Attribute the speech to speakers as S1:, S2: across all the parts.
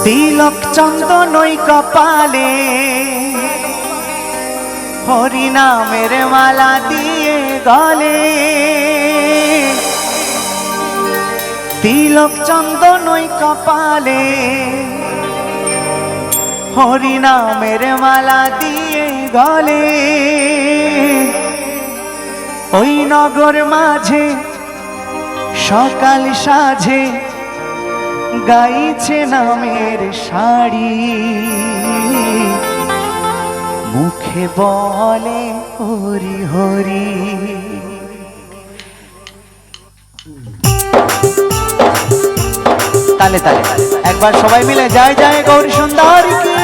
S1: তিলক চন্দনই কপালে হরি নামের মালা দিয়ে গলে, তিলক চন্দনই কপালে হরি নামের মালা দিয়ে গলে। ওই নগর মাঝে সকাল সাজে গাইছে নামের শাড়ি, মুখে বলে হরি হরি। তালে তালে একবার সবাই মিলে জয় জয় গৌরী সুন্দর কি,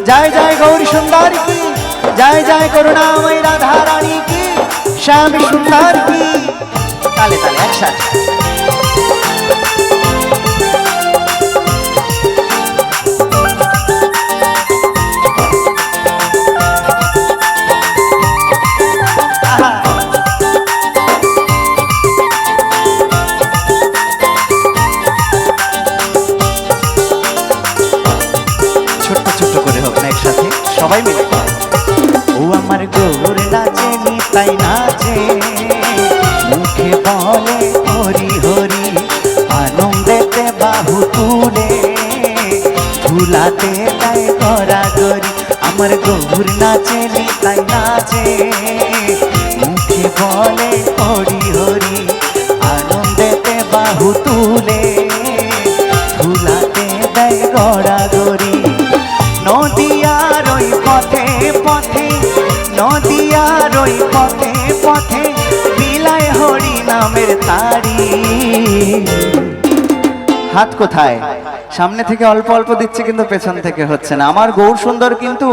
S1: জয় জয় গৌরী সুন্দর কি, জয় জয় করুণাময়ী রাধা রানী কি, শ্যাম সুন্দর কি। তালে তালে একসাথে সবাই মিলে। ও আমার গৌর নাচে নিতাই নাচে, মুখে বলে হরি হরি, আনন্দেতে বাহু তুলে ভুলাতে তাই গড়াগড়ি। আমার গৌর নাচে নিতাই নাচে, মুখে বলে হরি হরি, আনন্দেতে বাহু তুলে ভুলাতে তাই গড়াগড়ি। নদিয়ার ওই পথে পথে, নদিয়ার ওই পথে পথে বিলায় হরি নামের তারি। হাত কোথায়? সামনে থেকে অল্প অল্প দিচ্ছে কিন্তু পেছন থেকে হচ্ছে না। আমার গৌর সুন্দর কিন্তু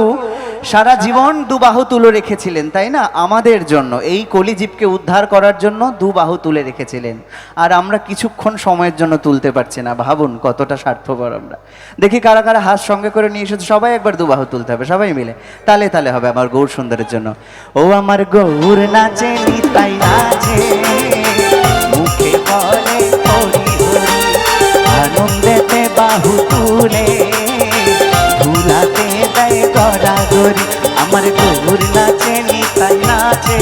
S1: সারা জীবন দুবাহু তুলে রেখেছিলেন, তাই না? আমাদের জন্য, এই কলিজীবকে উদ্ধার করার জন্য দুবাহু তুলে রেখেছিলেন। আর আমরা কিছুক্ষণ সময়ের জন্য তুলতে পারছি না। ভাবুন কতটা স্বার্থপর আমরা। দেখি কারা কারা হাত সঙ্গে করে নিয়ে এসেছে। সবাই একবার দুবাহু তুলতে হবে, সবাই মিলে তালে তালে হবে আমার গৌর সুন্দরের জন্য। ও আমার গৌর নাচে নিতাই নাচে, মুখে বলে হরি হরি, আনন্দেতে বাহু তুলে ভুলাতে দেয় গড়াগড়ি। আমার গৌর নাচে নিতাই নাচে,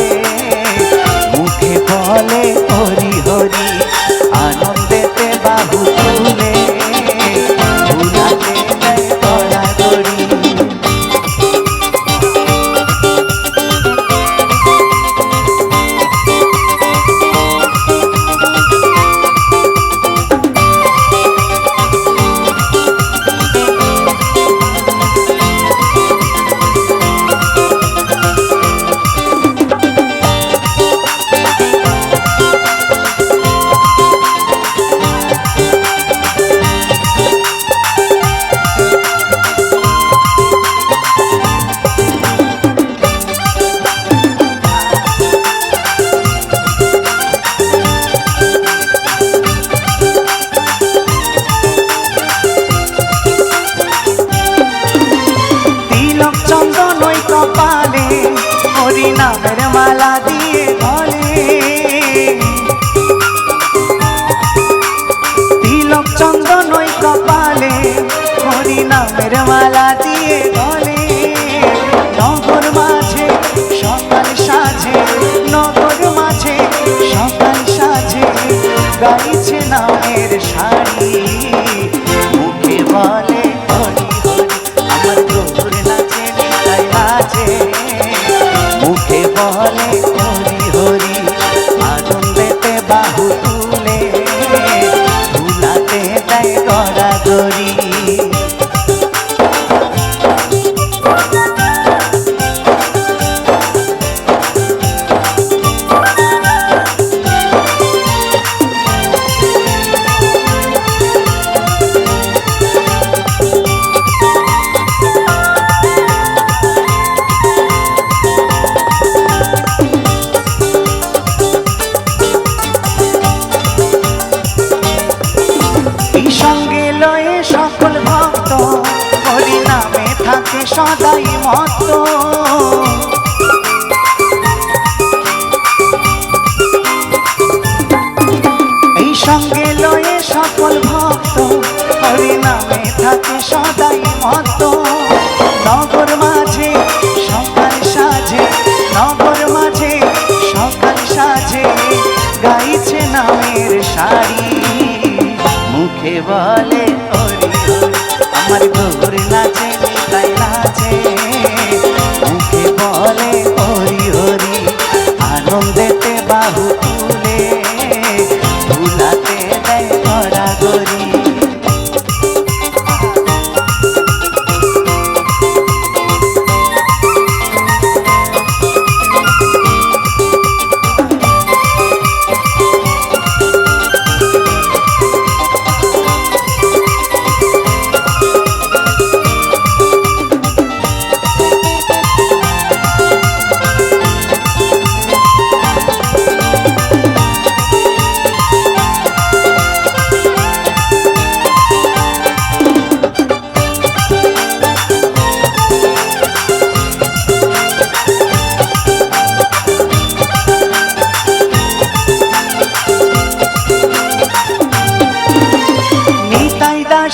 S1: মুখে বলে হরি হরি, আনন্দেতে বাহু তুলে ভুলাতে দেয় গড়াগড়ি। চন্দনই কপালে হরি নামের মালা দিয়ে গলে, তিলক চন্দনই কপালে হরি নামের মালা দিয়ে গলে। নগর মাঝে সকাল সাজে, নগর মাঝে সকাল সাজে গাইছে নামের শাড়ি, মুখে বলে হরি হরি। আমার গৌর নাচে নিতাই নাচে, মুখে বলে হরি হরি, আনন্দেতে বাহু তুলে ভুলাতে দেয় গড়াগড়ি। সঙ্গে লয়ে সকল ভক্ত হরি নামে থাকে সদাই মত্ত। এই সঙ্গে লয়ে সকল ভক্ত হরি নামে থাকে সদাই মত। নগর মাঝে সকাল সাজে, নগর মাঝে সকাল সাজে, গাইছে নামের শাড়ি। মুখে বলে হরি হরি, আমার গৌর নাচে নিতাই নাচে। মুখে বলে হরি হরি, আনন্দেতে বাহু তুলে, ভুলাতে দেয় গড়াগড়ি।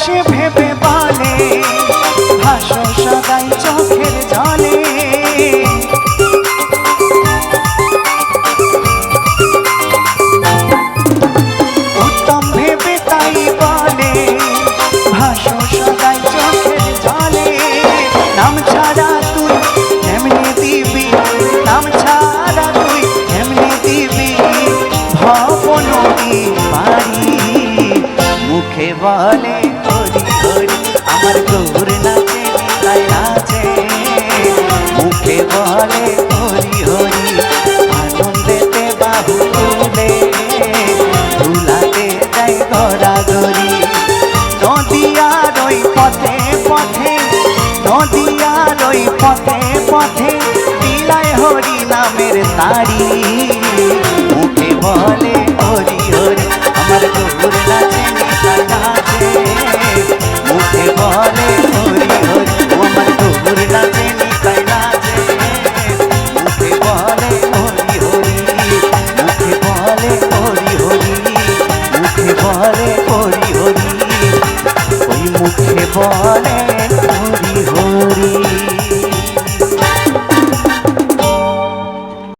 S1: সে ভেবে বলে ভাসো সদাই চোখের জলে। উত্তম ভেবে তাই বলে ভাসো সদাই চোখের জলে। নাম ছাড়া তুই কেমনে দিবি, নাম ছাড়া তুই কেমনে দিবি ভব নদী পারি। মুখে বলে হরি হরি, আমার গৌর নাচে নিতাই নাচে। মুখে বলে হরি হরি, আনন্দেতে বাহু তুলে, ধুলাতে দেয় গড়াগড়ি। নদিয়ার ওই পথে পথে, নদিয়ার ওই পথে পথে, বিলায় হরি নামের তারি। মুখে বলে হরি হরি, আমার গৌর নাচে নিতাই নাচে। মুখে বলে হরি হরি, আমার গৌর নাচে নিতাই নাচে। মুখে বলে হরি হরি, মুখে বলে হরি হরি, মুখে বলে হরি হরি, ওই মুখে বলে হরি।